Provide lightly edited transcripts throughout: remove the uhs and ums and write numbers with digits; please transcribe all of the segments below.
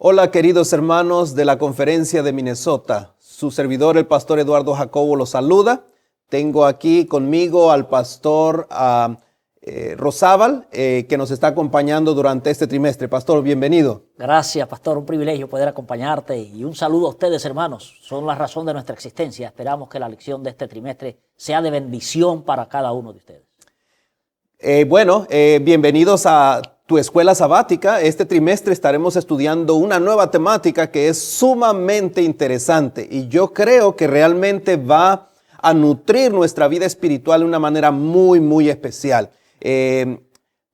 Hola queridos hermanos de la Conferencia de Minnesota. Su servidor, el pastor Eduardo Jacobo, los saluda. Tengo aquí conmigo al pastor Rosábal, que nos está acompañando durante este trimestre. Pastor, bienvenido. Gracias, pastor. Un privilegio poder acompañarte y un saludo a ustedes, hermanos. Son la razón de nuestra existencia. Esperamos que la lección de este trimestre sea de bendición para cada uno de ustedes. Bienvenidos a tu escuela sabática. Este trimestre estaremos estudiando una nueva temática que es sumamente interesante y yo creo que realmente va a nutrir nuestra vida espiritual de una manera muy especial.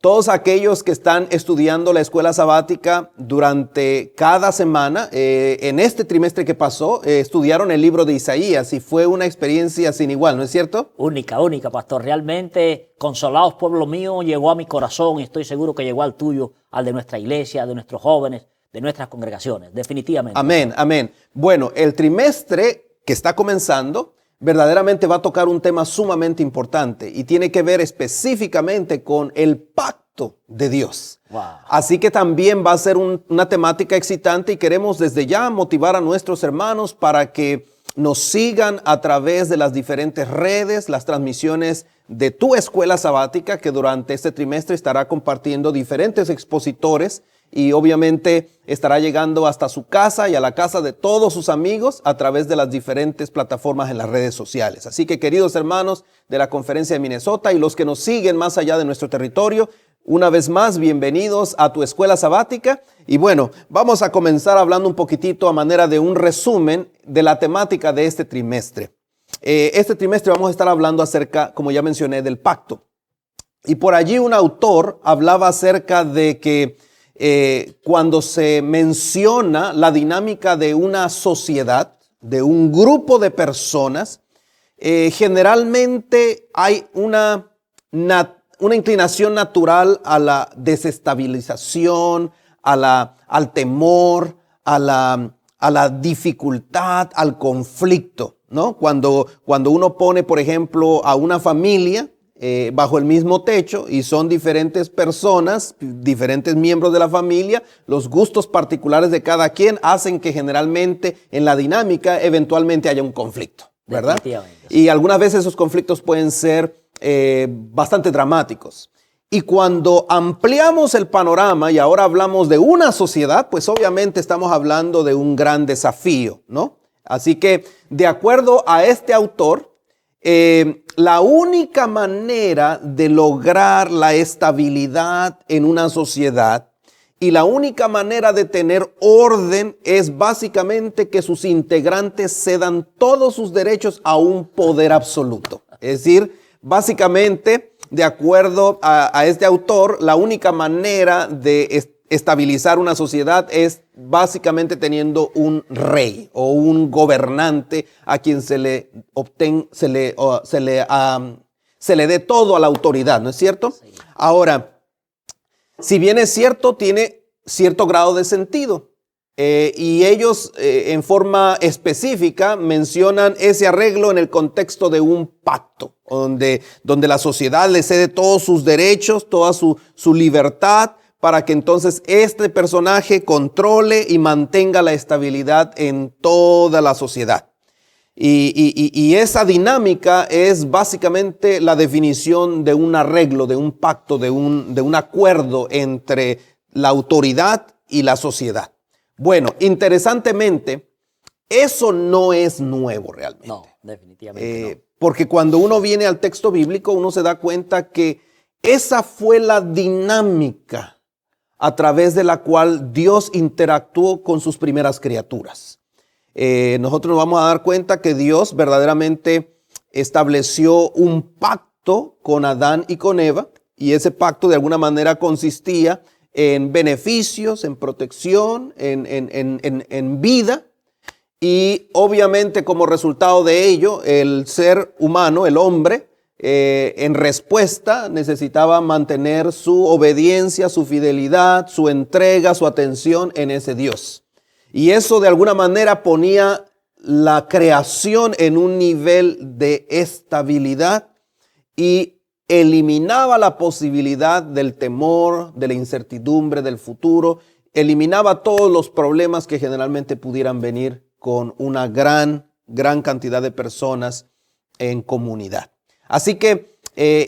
Todos aquellos que están estudiando la escuela sabática durante cada semana, en este trimestre que pasó, estudiaron el libro de Isaías y fue una experiencia sin igual, ¿no es cierto? Única, pastor. Realmente, Consolados, pueblo mío, llegó a mi corazón y estoy seguro que llegó al tuyo, al de nuestra iglesia, de nuestros jóvenes, de nuestras congregaciones, definitivamente. Amén. Bueno, el trimestre que está comenzando verdaderamente va a tocar un tema sumamente importante y tiene que ver específicamente con el pacto de Dios. Wow. Así que también va a ser una temática excitante y queremos desde ya motivar a nuestros hermanos para que nos sigan a través de las diferentes redes, las transmisiones de tu escuela sabática, que durante este trimestre estará compartiendo diferentes expositores y obviamente estará llegando hasta su casa y a la casa de todos sus amigos a través de las diferentes plataformas en las redes sociales. Así que, queridos hermanos de la Conferencia de Minnesota y los que nos siguen más allá de nuestro territorio, una vez más, bienvenidos a tu escuela sabática. Y bueno, vamos a comenzar hablando un poquitito a manera de un resumen de la temática de este trimestre. Este trimestre vamos a estar hablando acerca, como ya mencioné, del pacto. Y por allí un autor hablaba acerca de que cuando se menciona la dinámica de una sociedad, de un grupo de personas, generalmente hay una inclinación natural a la desestabilización, al temor, a la dificultad, al conflicto, ¿no? Cuando uno pone, por ejemplo, a una familia bajo el mismo techo y son diferentes personas, diferentes miembros de la familia, los gustos particulares de cada quien hacen que generalmente en la dinámica eventualmente haya un conflicto, ¿verdad? Y algunas veces esos conflictos pueden ser bastante dramáticos. Y cuando ampliamos el panorama y ahora hablamos de una sociedad, pues obviamente estamos hablando de un gran desafío, ¿no? Así que, de acuerdo a este autor, la única manera de lograr la estabilidad en una sociedad y la única manera de tener orden es básicamente que sus integrantes cedan todos sus derechos a un poder absoluto. Es decir, básicamente, de acuerdo a este autor, la única manera de estabilizar una sociedad es básicamente teniendo un rey o un gobernante a quien se le dé todo a la autoridad, ¿no es cierto? Sí. Ahora, si bien es cierto, tiene cierto grado de sentido. Y ellos en forma específica mencionan ese arreglo en el contexto de un pacto, donde la sociedad le cede todos sus derechos, toda su libertad, para que entonces este personaje controle y mantenga la estabilidad en toda la sociedad. Y esa dinámica es básicamente la definición de un arreglo, de un pacto, de un acuerdo entre la autoridad y la sociedad. Bueno, interesantemente, eso no es nuevo realmente. No, definitivamente no. Porque cuando uno viene al texto bíblico, uno se da cuenta que esa fue la dinámica a través de la cual Dios interactuó con sus primeras criaturas. Nosotros nos vamos a dar cuenta que Dios verdaderamente estableció un pacto con Adán y con Eva, y ese pacto de alguna manera consistía en beneficios, en protección, en vida. Y obviamente como resultado de ello, el ser humano, el hombre, en respuesta necesitaba mantener su obediencia, su fidelidad, su entrega, su atención en ese Dios. Y eso de alguna manera ponía la creación en un nivel de estabilidad y eliminaba la posibilidad del temor, de la incertidumbre del futuro eliminaba todos los problemas que generalmente pudieran venir con una gran cantidad de personas en comunidad. Así que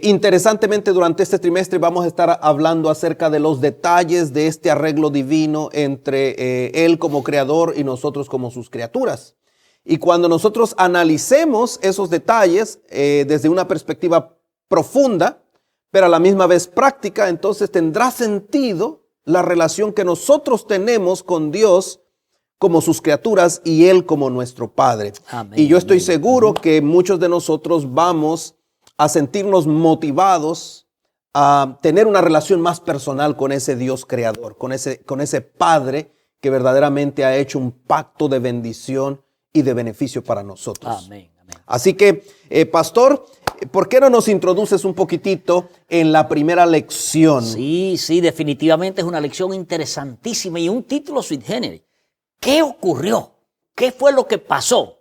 interesantemente durante este trimestre vamos a estar hablando acerca de los detalles de este arreglo divino entre Él como creador y nosotros como sus criaturas. Y cuando nosotros analicemos esos detalles desde una perspectiva profunda, pero a la misma vez práctica, entonces tendrá sentido la relación que nosotros tenemos con Dios como sus criaturas y Él como nuestro Padre. Amén. Y yo estoy seguro que muchos de nosotros vamos a sentirnos motivados a tener una relación más personal con ese Dios creador, con ese Padre que verdaderamente ha hecho un pacto de bendición y de beneficio para nosotros. Amén, amén. Así que, pastor, ¿por qué no nos introduces un poquitito en la primera lección? Sí, definitivamente es una lección interesantísima y un título sui generis. ¿Qué ocurrió? ¿Qué fue lo que pasó?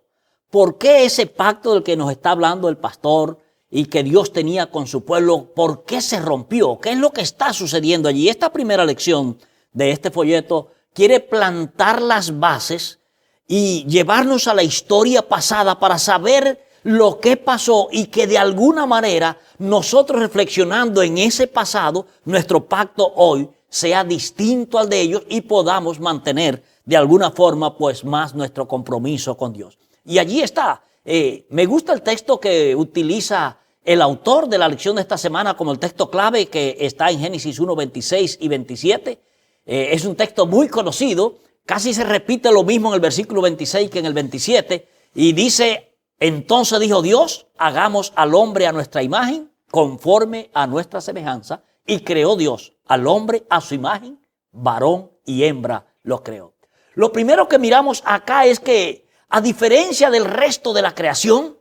¿Por qué ese pacto del que nos está hablando el pastor y que Dios tenía con su pueblo, por qué se rompió? ¿Qué es lo que está sucediendo allí? Esta primera lección de este folleto quiere plantar las bases y llevarnos a la historia pasada para saber lo que pasó y que de alguna manera nosotros reflexionando en ese pasado, nuestro pacto hoy sea distinto al de ellos y podamos mantener de alguna forma pues más nuestro compromiso con Dios. Y allí está. Me gusta el texto que utiliza el autor de la lección de esta semana como el texto clave que está en Génesis 1, 26 y 27. Es un texto muy conocido. Casi se repite lo mismo en el versículo 26 que en el 27. Y dice, entonces dijo Dios, hagamos al hombre a nuestra imagen, conforme a nuestra semejanza. Y creó Dios al hombre a su imagen, varón y hembra lo creó. Lo primero que miramos acá es que, a diferencia del resto de la creación,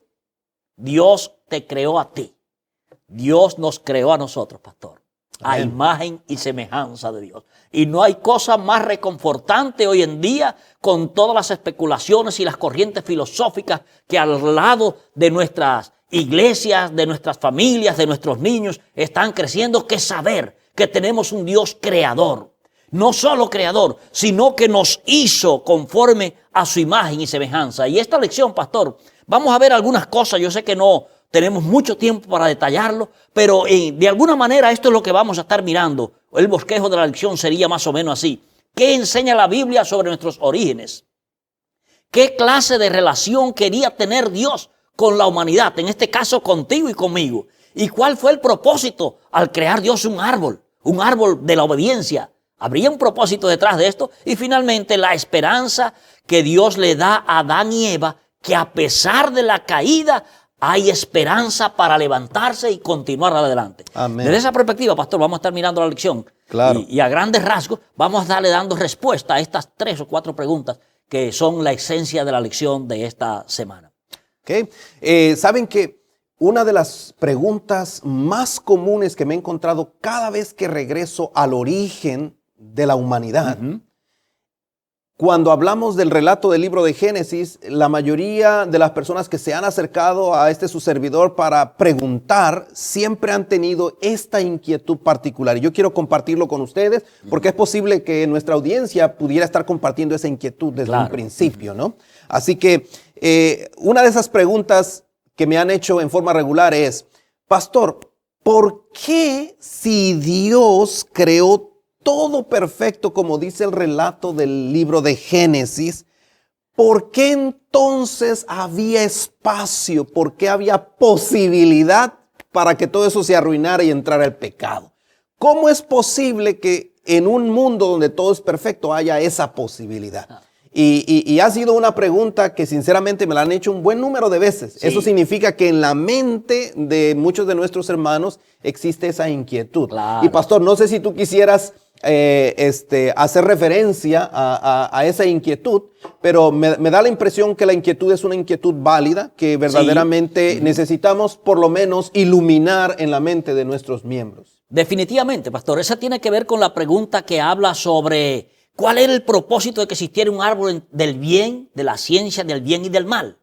Dios te creó a ti. Dios nos creó a nosotros, pastor, a imagen y semejanza de Dios. Y no hay cosa más reconfortante hoy en día con todas las especulaciones y las corrientes filosóficas que al lado de nuestras iglesias, de nuestras familias, de nuestros niños están creciendo, que saber que tenemos un Dios creador. No solo creador, sino que nos hizo conforme a su imagen y semejanza. Y esta lección, pastor, vamos a ver algunas cosas. Yo sé que no tenemos mucho tiempo para detallarlo, pero de alguna manera esto es lo que vamos a estar mirando. El bosquejo de la lección sería más o menos así. ¿Qué enseña la Biblia sobre nuestros orígenes? ¿Qué clase de relación quería tener Dios con la humanidad? En este caso, contigo y conmigo. ¿Y cuál fue el propósito al crear Dios un árbol de la obediencia? Habría un propósito detrás de esto. Y finalmente la esperanza que Dios le da a Adán y Eva, que a pesar de la caída hay esperanza para levantarse y continuar adelante. Amén. Desde esa perspectiva, pastor, vamos a estar mirando la lección. Claro. Y a grandes rasgos vamos a darle dando respuesta a estas 3 o 4 preguntas que son la esencia de la lección de esta semana. Okay. Saben que una de las preguntas más comunes que me he encontrado cada vez que regreso al origen de la humanidad, cuando hablamos del relato del libro de Génesis, la mayoría de las personas que se han acercado a su servidor para preguntar siempre han tenido esta inquietud particular. Y yo quiero compartirlo con ustedes porque es posible que nuestra audiencia pudiera estar compartiendo esa inquietud desde un principio, ¿no? Así que una de esas preguntas que me han hecho en forma regular es, pastor, ¿por qué si Dios creó todo perfecto, como dice el relato del libro de Génesis, ¿por qué entonces había espacio? ¿Por qué había posibilidad para que todo eso se arruinara y entrara el pecado? ¿Cómo es posible que en un mundo donde todo es perfecto haya esa posibilidad? Y ha sido una pregunta que sinceramente me la han hecho un buen número de veces. Sí. Eso significa que en la mente de muchos de nuestros hermanos existe esa inquietud. Claro. Y pastor, no sé si tú quisieras hacer referencia a esa inquietud, pero me da la impresión que la inquietud es una inquietud válida, que verdaderamente necesitamos por lo menos iluminar en la mente de nuestros miembros. Definitivamente, pastor, esa tiene que ver con la pregunta que habla sobre cuál era el propósito de que existiera un árbol del bien, de la ciencia del bien y del mal.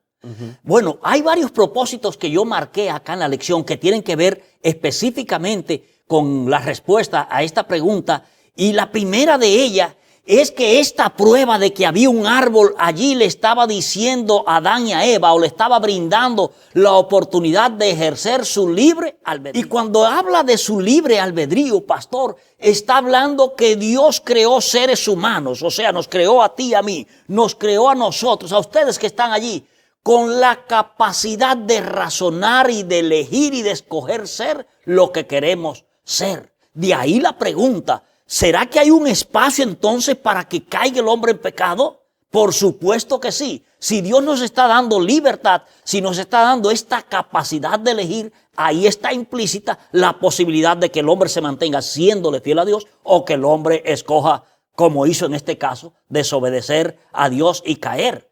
Bueno, hay varios propósitos que yo marqué acá en la lección que tienen que ver específicamente con la respuesta a esta pregunta. Y la primera de ellas es que esta prueba de que había un árbol allí le estaba diciendo a Adán y a Eva, o le estaba brindando la oportunidad de ejercer su libre albedrío. Y cuando habla de su libre albedrío, pastor, está hablando que Dios creó seres humanos, o sea, nos creó a ti y a mí, nos creó a nosotros, a ustedes que están allí, con la capacidad de razonar y de elegir y de escoger ser lo que queremos ser. De ahí la pregunta, ¿será que hay un espacio entonces para que caiga el hombre en pecado? Por supuesto que sí. Si Dios nos está dando libertad, si nos está dando esta capacidad de elegir, ahí está implícita la posibilidad de que el hombre se mantenga siéndole fiel a Dios o que el hombre escoja, como hizo en este caso, desobedecer a Dios y caer.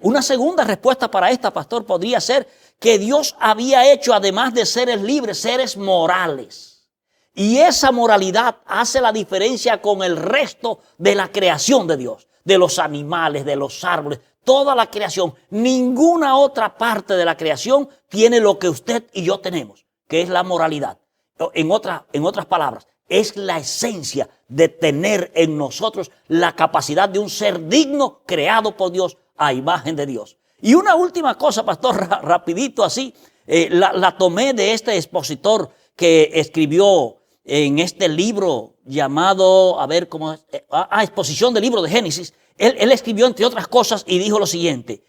Una segunda respuesta para esta, pastor, podría ser que Dios había hecho, además de seres libres, seres morales. Y esa moralidad hace la diferencia con el resto de la creación de Dios, de los animales, de los árboles, toda la creación. Ninguna otra parte de la creación tiene lo que usted y yo tenemos, que es la moralidad. En otras palabras, es la esencia de tener en nosotros la capacidad de un ser digno creado por Dios a imagen de Dios. Y una última cosa, pastor, rapidito así, la tomé de este expositor que escribió en este libro llamado, exposición del libro de Génesis. Él escribió entre otras cosas y dijo lo siguiente: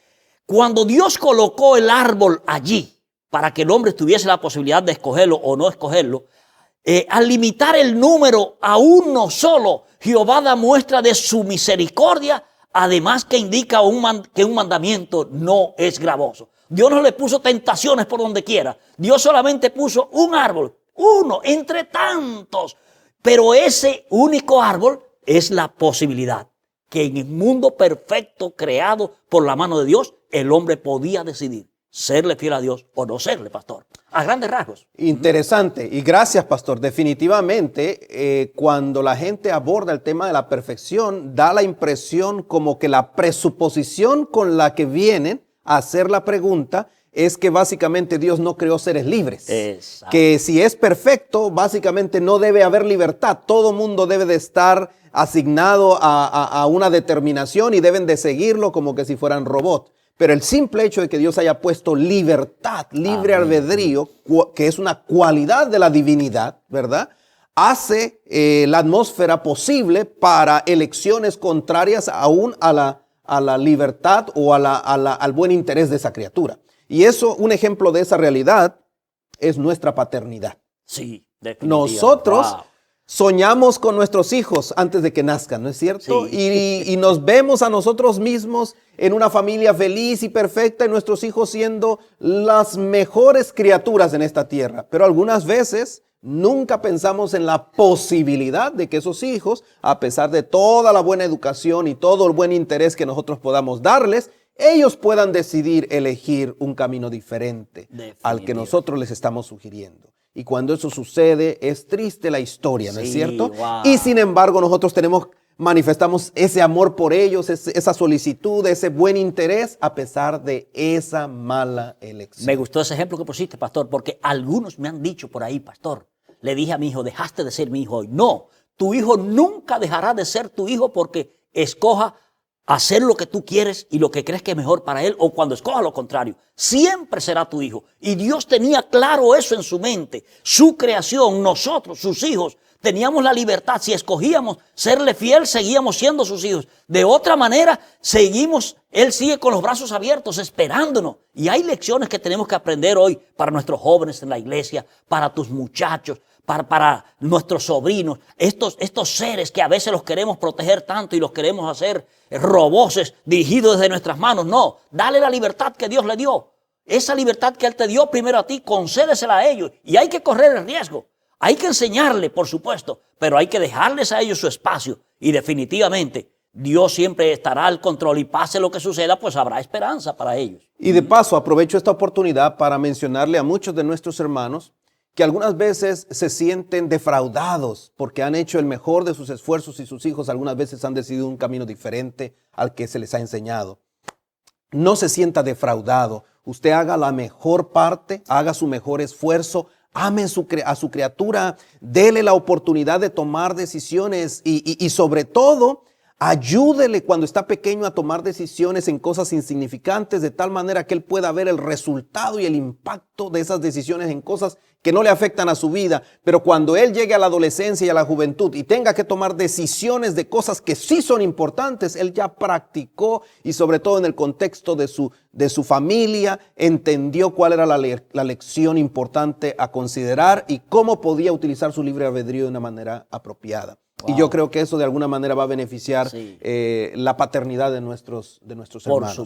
cuando Dios colocó el árbol allí para que el hombre tuviese la posibilidad de escogerlo o no escogerlo, al limitar el número a uno solo, Jehová da muestra de su misericordia, además que indica que un mandamiento no es gravoso. Dios no le puso tentaciones por donde quiera. Dios solamente puso un árbol, uno entre tantos. Pero ese único árbol es la posibilidad que en el mundo perfecto creado por la mano de Dios, el hombre podía decidir serle fiel a Dios o no serle, pastor. A grandes rasgos. Interesante. Y gracias, pastor. Definitivamente, cuando la gente aborda el tema de la perfección, da la impresión como que la presuposición con la que vienen a hacer la pregunta es que básicamente Dios no creó seres libres. Exacto. Que si es perfecto, básicamente no debe haber libertad. Todo mundo debe de estar asignado a una determinación y deben de seguirlo como que si fueran robots. Pero el simple hecho de que Dios haya puesto libertad, libre albedrío, que es una cualidad de la divinidad, ¿verdad?, hace la atmósfera posible para elecciones contrarias aún a la libertad o al buen interés de esa criatura. Y eso, un ejemplo de esa realidad es nuestra paternidad. Sí, definitivamente. Nosotros soñamos con nuestros hijos antes de que nazcan, ¿no es cierto? Sí. Y nos vemos a nosotros mismos en una familia feliz y perfecta y nuestros hijos siendo las mejores criaturas en esta tierra. Pero algunas veces nunca pensamos en la posibilidad de que esos hijos, a pesar de toda la buena educación y todo el buen interés que nosotros podamos darles, ellos puedan decidir elegir un camino diferente al que nosotros les estamos sugiriendo. Y cuando eso sucede, es triste la historia, ¿no es cierto? Wow. Y sin embargo, nosotros manifestamos ese amor por ellos, esa solicitud, ese buen interés, a pesar de esa mala elección. Me gustó ese ejemplo que pusiste, pastor, porque algunos me han dicho por ahí, pastor, le dije a mi hijo, dejaste de ser mi hijo hoy. No, tu hijo nunca dejará de ser tu hijo porque escoja hacer lo que tú quieres y lo que crees que es mejor para él, o cuando escoja lo contrario, siempre será tu hijo. Y Dios tenía claro eso en su mente. Su creación, nosotros, sus hijos, teníamos la libertad. Si escogíamos serle fiel, seguíamos siendo sus hijos. De otra manera, Él sigue con los brazos abiertos, esperándonos. Y hay lecciones que tenemos que aprender hoy para nuestros jóvenes en la iglesia, para tus muchachos, para nuestros sobrinos, estos seres que a veces los queremos proteger tanto y los queremos hacer roboces dirigidos desde nuestras manos. No, dale la libertad que Dios le dio. Esa libertad que Él te dio primero a ti, concédesela a ellos. Y hay que correr el riesgo. Hay que enseñarle, por supuesto, pero hay que dejarles a ellos su espacio. Y definitivamente, Dios siempre estará al control y pase lo que suceda, pues habrá esperanza para ellos. Y de paso, aprovecho esta oportunidad para mencionarle a muchos de nuestros hermanos que algunas veces se sienten defraudados porque han hecho el mejor de sus esfuerzos y sus hijos algunas veces han decidido un camino diferente al que se les ha enseñado. No se sienta defraudado. Usted haga la mejor parte, haga su mejor esfuerzo, ame a su criatura, dele la oportunidad de tomar decisiones y sobre todo, Ayúdele cuando está pequeño a tomar decisiones en cosas insignificantes, de tal manera que él pueda ver el resultado y el impacto de esas decisiones en cosas que no le afectan a su vida. Pero cuando él llegue a la adolescencia y a la juventud y tenga que tomar decisiones de cosas que sí son importantes, él ya practicó, y sobre todo en el contexto de su familia, entendió cuál era la lección importante a considerar y cómo podía utilizar su libre albedrío de una manera apropiada. Wow. Y yo creo que eso de alguna manera va a beneficiar la paternidad de nuestros hermanos.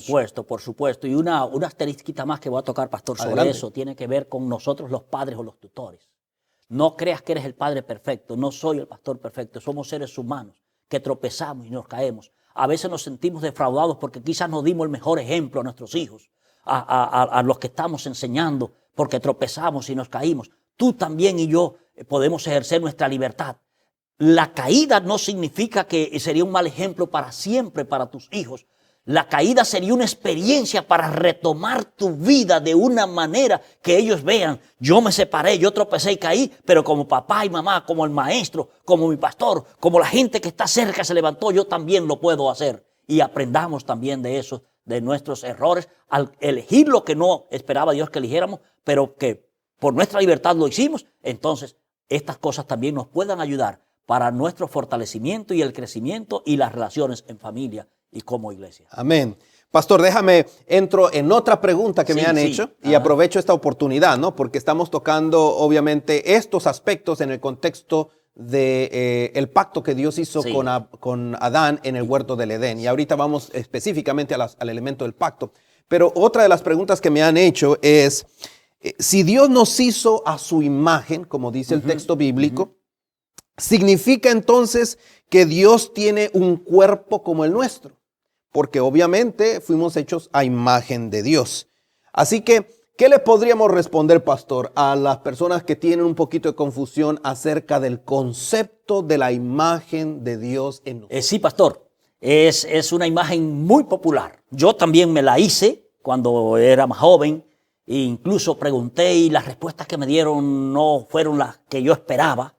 Por supuesto. Y una asterisquita más que voy a tocar, pastor, sobre Adelante. Eso tiene que ver con nosotros los padres o los tutores. No creas que eres el padre perfecto, no soy el pastor perfecto, somos seres humanos que tropezamos y nos caemos. A veces nos sentimos defraudados porque quizás no dimos el mejor ejemplo a nuestros hijos, a los que estamos enseñando, porque tropezamos y nos caímos. Tú también y yo podemos ejercer nuestra libertad. La caída no significa que sería un mal ejemplo para siempre para tus hijos. La caída sería una experiencia para retomar tu vida de una manera que ellos vean. Yo me separé, yo tropecé y caí, pero como papá y mamá, como el maestro, como mi pastor, como la gente que está cerca se levantó, yo también lo puedo hacer. Y aprendamos también de eso, de nuestros errores, al elegir lo que no esperaba Dios que eligiéramos, pero que por nuestra libertad lo hicimos. Entonces, estas cosas también nos puedan ayudar para nuestro fortalecimiento y el crecimiento y las relaciones en familia y como iglesia. Amén. Pastor, entro en otra pregunta que me han hecho y aprovecho esta oportunidad, ¿no? Porque estamos tocando obviamente estos aspectos en el contexto de el pacto que Dios hizo con Adán en el huerto del Edén. Y ahorita vamos específicamente al elemento del pacto. Pero otra de las preguntas que me han hecho es, si Dios nos hizo a su imagen, como dice el texto bíblico, ¿significa entonces que Dios tiene un cuerpo como el nuestro? Porque obviamente fuimos hechos a imagen de Dios. Así que, ¿qué le podríamos responder, pastor, a las personas que tienen un poquito de confusión acerca del concepto de la imagen de Dios en nosotros? Sí, pastor. Es una imagen muy popular. Yo también me la hice cuando era más joven. E incluso pregunté y las respuestas que me dieron no fueron las que yo esperaba.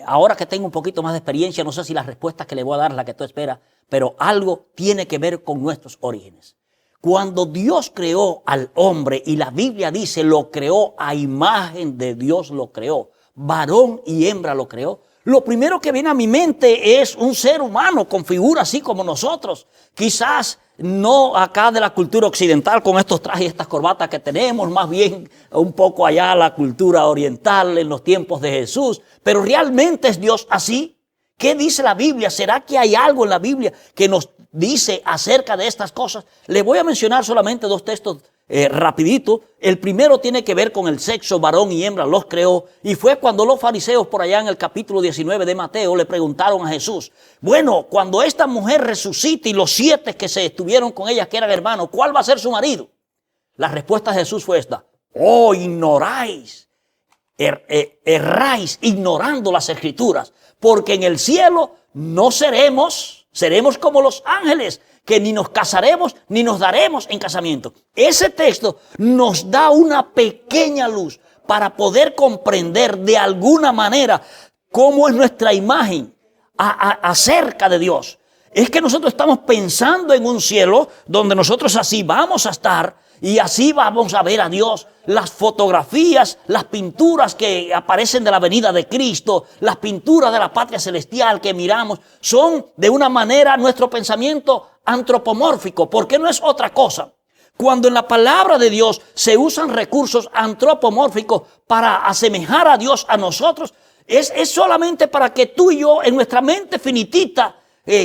Ahora que tengo un poquito más de experiencia, no sé si las respuestas que le voy a dar es la que tú esperas, pero algo tiene que ver con nuestros orígenes. Cuando Dios creó al hombre, y la Biblia dice, lo creó a imagen de Dios, lo creó, varón y hembra lo creó, lo primero que viene a mi mente es un ser humano con figura así como nosotros. Quizás no acá de la cultura occidental con estos trajes y estas corbatas que tenemos, más bien un poco allá la cultura oriental en los tiempos de Jesús. Pero ¿realmente es Dios así? ¿Qué dice la Biblia? ¿Será que hay algo en la Biblia que nos dice acerca de estas cosas? Le voy a mencionar solamente dos textos rapidito. El primero tiene que ver con el sexo, varón y hembra los creó, y fue cuando los fariseos por allá en el capítulo 19 de Mateo le preguntaron a Jesús, bueno, cuando esta mujer resucite y los 7 que se estuvieron con ella que eran hermanos, ¿cuál va a ser su marido? La respuesta de Jesús fue esta: oh, ignoráis, erráis ignorando las escrituras, porque en el cielo no seremos como los ángeles, que ni nos casaremos ni nos daremos en casamiento. Ese texto nos da una pequeña luz para poder comprender de alguna manera cómo es nuestra imagen acerca de Dios. Es que nosotros estamos pensando en un cielo donde nosotros así vamos a estar y así vamos a ver a Dios. Las fotografías, las pinturas que aparecen de la venida de Cristo, las pinturas de la patria celestial que miramos, son de una manera nuestro pensamiento antropomórfico, porque no es otra cosa. Cuando en la palabra de Dios se usan recursos antropomórficos para asemejar a Dios a nosotros, es solamente para que tú y yo en nuestra mente finitita,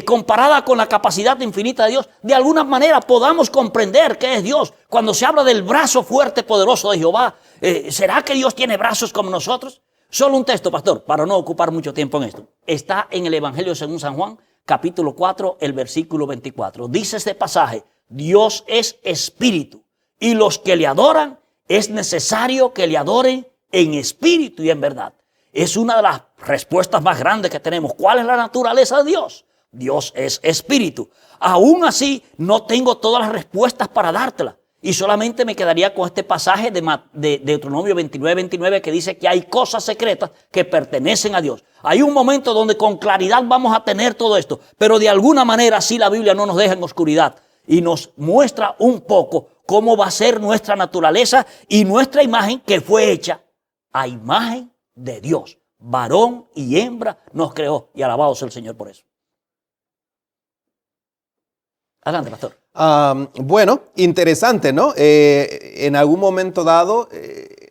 comparada con la capacidad infinita de Dios, de alguna manera podamos comprender qué es Dios. Cuando se habla del brazo fuerte, poderoso de Jehová, ¿será que Dios tiene brazos como nosotros? Solo un texto, pastor, para no ocupar mucho tiempo en esto. Está en el Evangelio según San Juan, capítulo 4, el versículo 24. Dice este pasaje: Dios es espíritu, y los que le adoran es necesario que le adoren en espíritu y en verdad. Es una de las respuestas más grandes que tenemos. ¿Cuál es la naturaleza de Dios? Dios es espíritu. Aún así, no tengo todas las respuestas para dártela. Y solamente me quedaría con este pasaje de Deuteronomio 29 que dice que hay cosas secretas que pertenecen a Dios. Hay un momento donde con claridad vamos a tener todo esto, pero de alguna manera sí la Biblia no nos deja en oscuridad y nos muestra un poco cómo va a ser nuestra naturaleza y nuestra imagen que fue hecha a imagen de Dios. Varón y hembra nos creó y alabado sea el Señor por eso. Adelante, pastor. Bueno, interesante, ¿no? En algún momento dado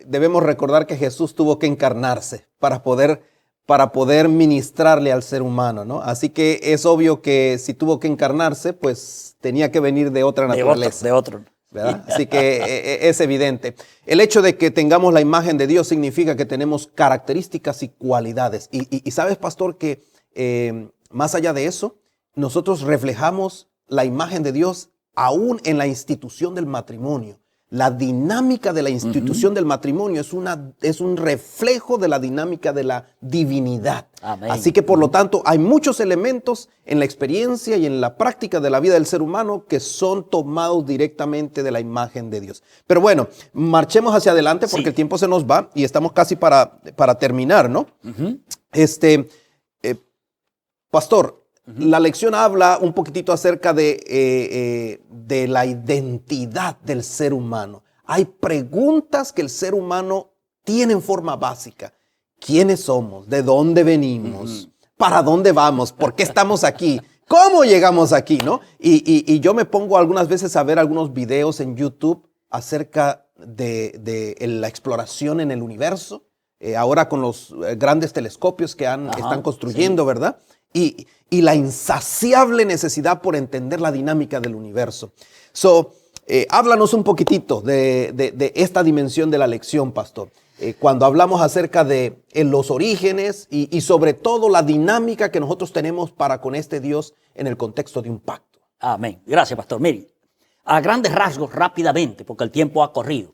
debemos recordar que Jesús tuvo que encarnarse para poder ministrarle al ser humano, ¿no? Así que es obvio que si tuvo que encarnarse, pues tenía que venir de otra naturaleza. De otro. ¿Verdad? Así que es evidente. El hecho de que tengamos la imagen de Dios significa que tenemos características y cualidades. Y sabes, pastor, que más allá de eso, nosotros reflejamos la imagen de Dios aún en la institución del matrimonio. La dinámica de la institución del matrimonio es un reflejo de la dinámica de la divinidad. Amén. Así que por lo tanto hay muchos elementos en la experiencia y en la práctica de la vida del ser humano que son tomados directamente de la imagen de Dios. Pero bueno, marchemos hacia adelante porque el tiempo se nos va y estamos casi para terminar, ¿no? Pastor, la lección habla un poquitito acerca de la identidad del ser humano. Hay preguntas que el ser humano tiene en forma básica. ¿Quiénes somos? ¿De dónde venimos? ¿Para dónde vamos? ¿Por qué estamos aquí? ¿Cómo llegamos aquí? ¿No? Y yo me pongo algunas veces a ver algunos videos en YouTube acerca de la exploración en el universo. Ahora con los grandes telescopios que están construyendo, ¿verdad? Y la insaciable necesidad por entender la dinámica del universo. Háblanos un poquitito de esta dimensión de la lección, pastor. Cuando hablamos acerca de los orígenes y sobre todo la dinámica que nosotros tenemos para con este Dios en el contexto de un pacto. Amén. Gracias, pastor. Mire, a grandes rasgos, rápidamente, porque el tiempo ha corrido.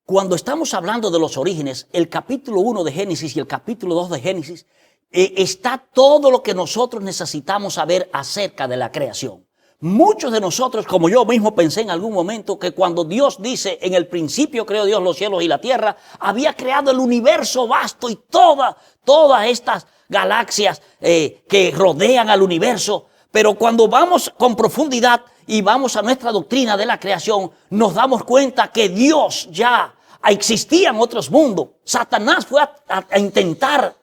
Cuando estamos hablando de los orígenes, el capítulo 1 de Génesis y el capítulo 2 de Génesis, está todo lo que nosotros necesitamos saber acerca de la creación. Muchos de nosotros, como yo mismo pensé en algún momento, que cuando Dios dice, en el principio creó Dios los cielos y la tierra, había creado el universo vasto y todas estas galaxias que rodean al universo. Pero cuando vamos con profundidad y vamos a nuestra doctrina de la creación, nos damos cuenta que Dios ya existía en otros mundos. Satanás fue a intentar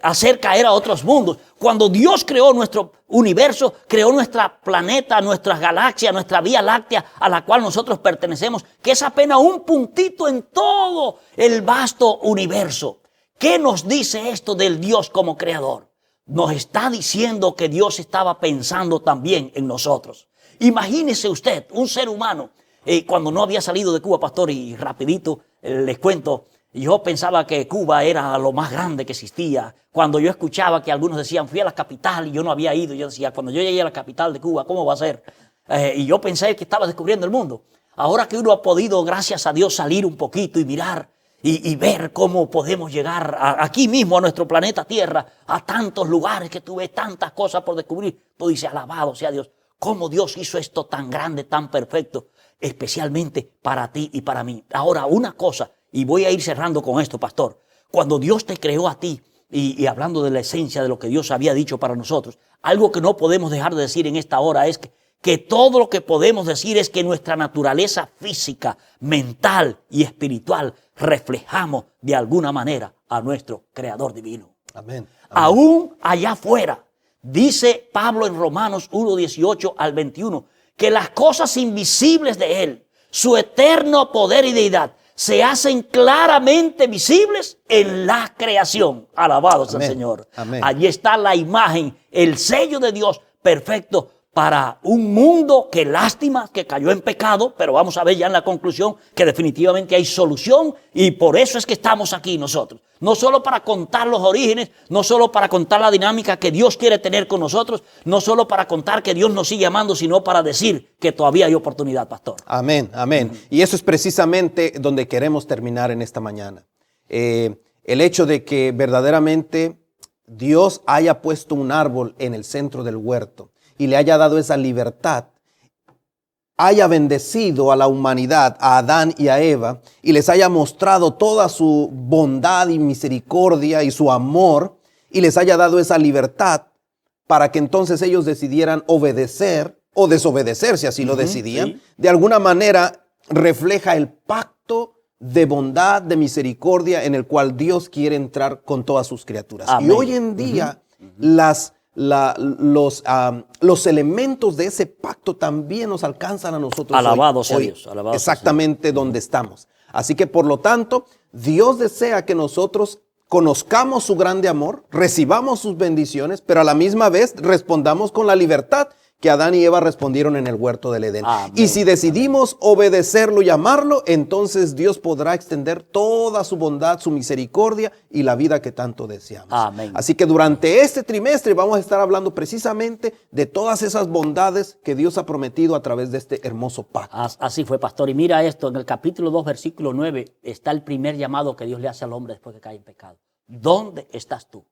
hacer caer a otros mundos. Cuando Dios creó nuestro universo, creó nuestro planeta, nuestras galaxias, nuestra Vía Láctea a la cual nosotros pertenecemos, que es apenas un puntito en todo el vasto universo. ¿Qué nos dice esto del Dios como creador? Nos está diciendo que Dios estaba pensando también en nosotros. Imagínese usted, un ser humano, cuando no había salido de Cuba, pastor, y rapidito les cuento. Yo pensaba que Cuba era lo más grande que existía. Cuando yo escuchaba que algunos decían, fui a la capital y yo no había ido, yo decía, cuando yo llegué a la capital de Cuba, ¿cómo va a ser? Y yo pensé que estaba descubriendo el mundo. Ahora que uno ha podido, gracias a Dios, salir un poquito y mirar y ver cómo podemos llegar aquí mismo a nuestro planeta Tierra, a tantos lugares que tú ves, tantas cosas por descubrir, tú dices, alabado sea Dios, cómo Dios hizo esto tan grande, tan perfecto, especialmente para ti y para mí. Ahora, una cosa, y voy a ir cerrando con esto, pastor. Cuando Dios te creó a ti, y hablando de la esencia de lo que Dios había dicho para nosotros, algo que no podemos dejar de decir en esta hora es que todo lo que podemos decir es que nuestra naturaleza física, mental y espiritual reflejamos de alguna manera a nuestro Creador divino. Amén. Aún allá afuera, dice Pablo en Romanos 1:18 al 21, que las cosas invisibles de Él, su eterno poder y deidad, se hacen claramente visibles en la creación. Alabado sea el Señor. Amén. Allí está la imagen, el sello de Dios perfecto para un mundo que lástima que cayó en pecado, pero vamos a ver ya en la conclusión que definitivamente hay solución y por eso es que estamos aquí nosotros. No solo para contar los orígenes, no solo para contar la dinámica que Dios quiere tener con nosotros, no solo para contar que Dios nos sigue amando, sino para decir que todavía hay oportunidad, pastor. Amén, amén. Y eso es precisamente donde queremos terminar en esta mañana. El hecho de que verdaderamente Dios haya puesto un árbol en el centro del huerto y le haya dado esa libertad, haya bendecido a la humanidad, a Adán y a Eva, y les haya mostrado toda su bondad y misericordia y su amor, y les haya dado esa libertad para que entonces ellos decidieran obedecer o desobedecer, si así lo decidían. Sí. De alguna manera refleja el pacto de bondad, de misericordia en el cual Dios quiere entrar con todas sus criaturas. Amén. Y hoy en día los elementos de ese pacto también nos alcanzan a nosotros Alabado sea hoy, Dios, alabado sea exactamente donde estamos. Así que por lo tanto, Dios desea que nosotros conozcamos su grande amor, recibamos sus bendiciones, pero a la misma vez respondamos con la libertad que Adán y Eva respondieron en el huerto del Edén. Amén. Y si decidimos obedecerlo y amarlo, entonces Dios podrá extender toda su bondad, su misericordia y la vida que tanto deseamos. Amén. Así que durante este trimestre vamos a estar hablando precisamente de todas esas bondades que Dios ha prometido a través de este hermoso pacto. Así fue, pastor. Y mira esto, en el capítulo 2, versículo 9, está el primer llamado que Dios le hace al hombre después que cae en pecado. ¿Dónde estás tú?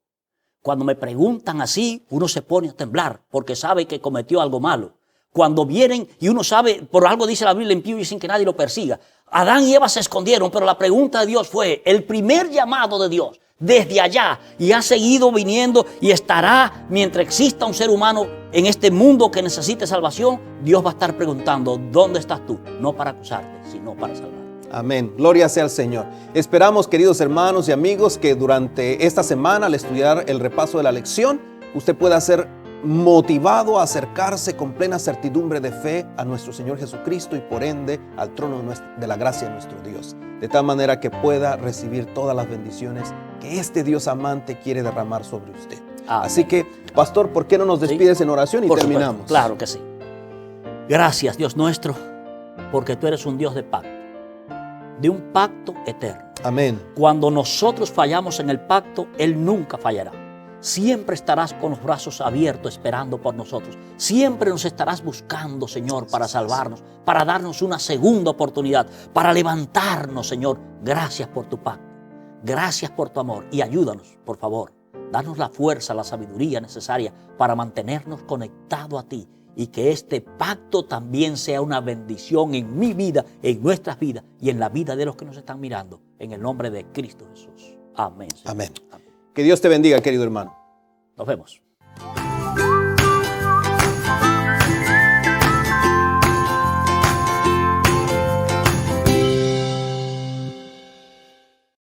Cuando me preguntan así, uno se pone a temblar porque sabe que cometió algo malo. Cuando vienen y uno sabe, por algo dice la Biblia, impío y sin que nadie lo persiga. Adán y Eva se escondieron, pero la pregunta de Dios fue el primer llamado de Dios desde allá, y ha seguido viniendo y estará mientras exista un ser humano en este mundo que necesite salvación. Dios va a estar preguntando, ¿dónde estás tú? No para acusarte, sino para salvar. Amén. Gloria sea al Señor. Esperamos, queridos hermanos y amigos, que durante esta semana, al estudiar el repaso de la lección, usted pueda ser motivado a acercarse con plena certidumbre de fe a nuestro Señor Jesucristo y por ende al trono de la gracia de nuestro Dios. De tal manera que pueda recibir todas las bendiciones que este Dios amante quiere derramar sobre usted. Amén. Así que, pastor, ¿por qué no nos despides en oración y Por terminamos? supuesto, claro que sí. Gracias, Dios nuestro, porque tú eres un Dios de pacto, de un pacto eterno. Amén. Cuando nosotros fallamos en el pacto, Él nunca fallará. Siempre estarás con los brazos abiertos esperando por nosotros. Siempre nos estarás buscando, Señor, para salvarnos, para darnos una segunda oportunidad, para levantarnos, Señor. Gracias por tu pacto. Gracias por tu amor y ayúdanos, por favor. Danos la fuerza, la sabiduría necesaria para mantenernos conectados a ti y que este pacto también sea una bendición en mi vida, en nuestras vidas y en la vida de los que nos están mirando. En el nombre de Cristo Jesús. Amén, Señor. Amén. Amén. Que Dios te bendiga, querido hermano. Nos vemos.